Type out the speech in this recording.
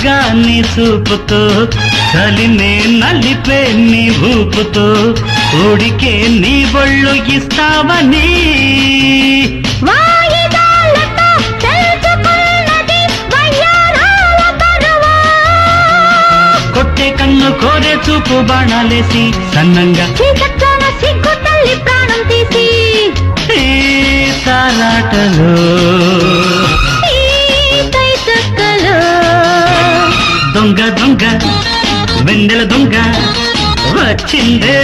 చల్లగా నీ చూపుతో చలినే నలిపే నీ ఊపుతో ఊడికే నీ ఒళ్ళు ఇస్తావని కొట్టే కన్ను కోరే చూపు బాణాలేసి సన్నంగా సిగ్గు తల్లి ప్రాణం తీసి ఈ తారాటలో దొంగ దొంగ వెన్నెల దొంగ వచ్చిందే